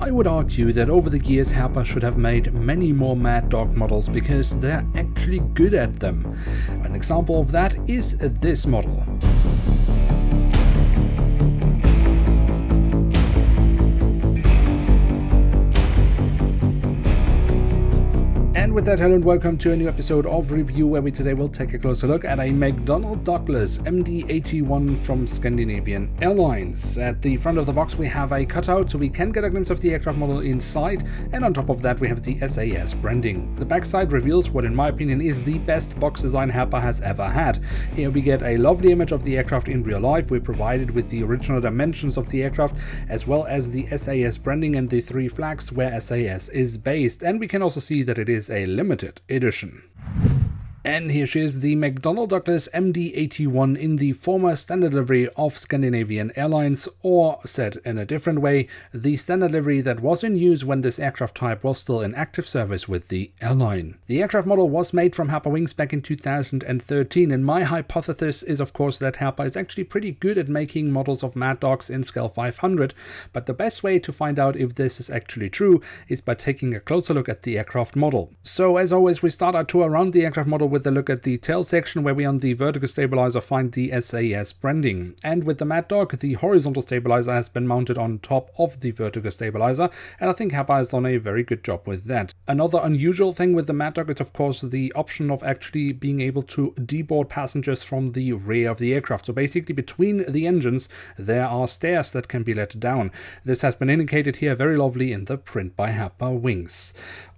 I would argue that over the years Herpa should have made many more Mad Dog models because they're actually good at them. An example of that is this model. And with that, hello and welcome to a new episode of Review, where we today will take a closer look at a McDonnell Douglas MD-81 from Scandinavian Airlines. At the front of the box we have a cutout so we can get a glimpse of the aircraft model inside, and on top of that we have the SAS branding. The backside reveals what in my opinion is the best box design Herpa has ever had. Here we get a lovely image of the aircraft in real life. We're provided with the original dimensions of the aircraft as well as the SAS branding and the 3 flags where SAS is based, and we can also see that it is a limited edition. And here she is, the McDonnell Douglas MD-81 in the former standard livery of Scandinavian Airlines, or said in a different way, the standard livery that was in use when this aircraft type was still in active service with the airline. The aircraft model was made from Herpa Wings back in 2013, and my hypothesis is of course that Herpa is actually pretty good at making models of Mad Dogs in scale 500, but the best way to find out if this is actually true is by taking a closer look at the aircraft model. So as always, we start our tour around the aircraft model with a look at the tail section, where we on the vertical stabilizer find the SAS branding. And with the Mad Dog, the horizontal stabilizer has been mounted on top of the vertical stabilizer, and I think Herpa has done a very good job with that. Another unusual thing with the Mad Dog is of course the option of actually being able to deboard passengers from the rear of the aircraft. So basically between the engines there are stairs that can be let down. This has been indicated here very lovely in the print by Herpa Wings.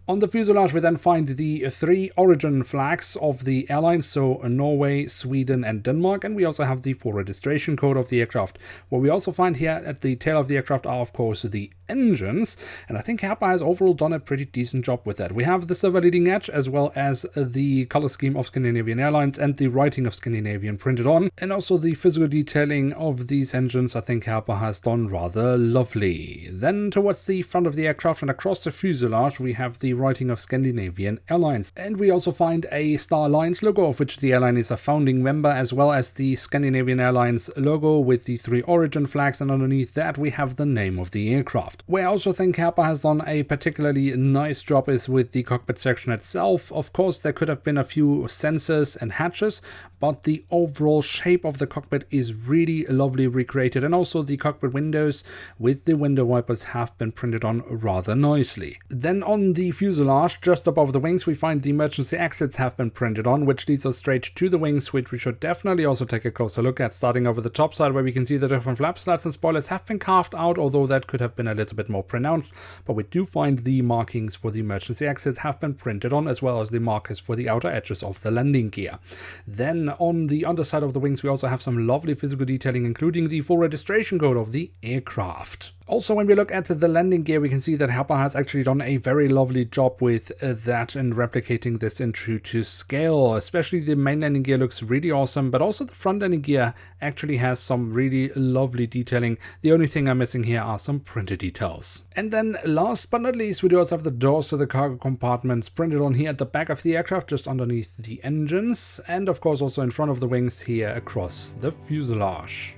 On the fuselage we then find the 3 origin flags of the airline, so Norway, Sweden and Denmark, and we also have the full registration code of the aircraft. What we also find here at the tail of the aircraft are of course the engines, and I think Herpa has overall done a pretty decent job with that. We have the silver leading edge as well as the color scheme of Scandinavian Airlines and the writing of Scandinavian printed on, and also the physical detailing of these engines I think Herpa has done rather lovely. Then towards the front of the aircraft and across the fuselage we have the writing of Scandinavian Airlines, and we also find a Star Alliance logo of which the airline is a founding member, as well as the Scandinavian Airlines logo with the 3 origin flags, and underneath that we have the name of the aircraft. Where I also think Herpa has done a particularly nice job is with the cockpit section itself. Of course there could have been a few sensors and hatches, but the overall shape of the cockpit is really lovely recreated, and also the cockpit windows with the window wipers have been printed on rather nicely. Then on the fuselage, just above the wings, we find the emergency exits have been printed on, which leads us straight to the wings, which we should definitely also take a closer look at, starting over the top side where we can see the different flap slats and spoilers have been carved out, although that could have been a little bit more pronounced, but we do find the markings for the emergency exits have been printed on, as well as the markers for the outer edges of the landing gear. Then on the underside of the wings we also have some lovely physical detailing, including the full registration code of the aircraft. Also, when we look at the landing gear, we can see that Herpa has actually done a very lovely job with that and replicating this in true to scale. Especially the main landing gear looks really awesome, but also the front landing gear actually has some really lovely detailing. The only thing I'm missing here are some printed details. And then last but not least, we do also have the doors to the cargo compartments printed on here at the back of the aircraft, just underneath the engines, and of course also in front of the wings here across the fuselage.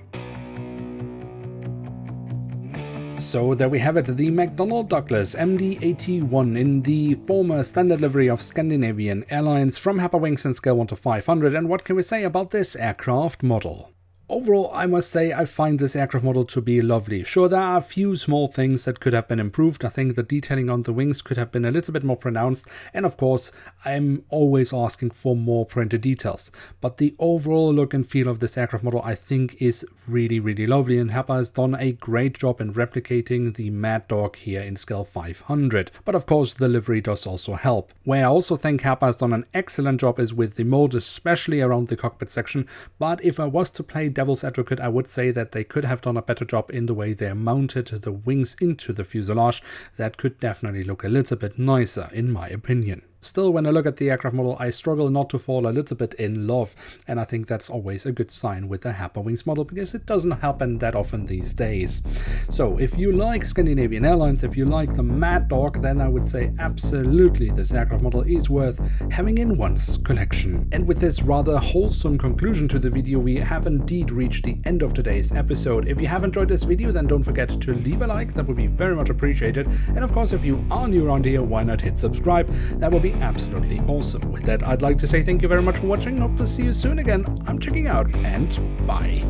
So there we have it, the McDonnell Douglas MD-81 in the former standard livery of Scandinavian Airlines from Herpa Wings in scale 1 to 500, and what can we say about this aircraft model? Overall, I must say I find this aircraft model to be lovely. Sure, there are a few small things that could have been improved. I think the detailing on the wings could have been a little bit more pronounced, and of course I'm always asking for more printed details. But the overall look and feel of this aircraft model I think is really lovely, and Herpa has done a great job in replicating the Mad Dog here in scale 500. But of course the livery does also help. Where I also think Herpa has done an excellent job is with the mold, especially around the cockpit section, but if I was to play devil's advocate, I would say that they could have done a better job in the way they mounted the wings into the fuselage. That could definitely look a little bit nicer in my opinion. Still, when I look at the aircraft model, I struggle not to fall a little bit in love, and I think that's always a good sign with the Herpa Wings model, because it doesn't happen that often these days. So if you like Scandinavian Airlines, if you like the Mad Dog, then I would say absolutely this aircraft model is worth having in one's collection. And with this rather wholesome conclusion to the video, we have indeed reached the end of today's episode. If you have enjoyed this video, then don't forget to leave a like, that would be very much appreciated. And of course, if you are new around here, why not hit subscribe? That would be absolutely awesome. With that, I'd like to say thank you very much for watching. Hope to see you soon again. I'm checking out, and bye.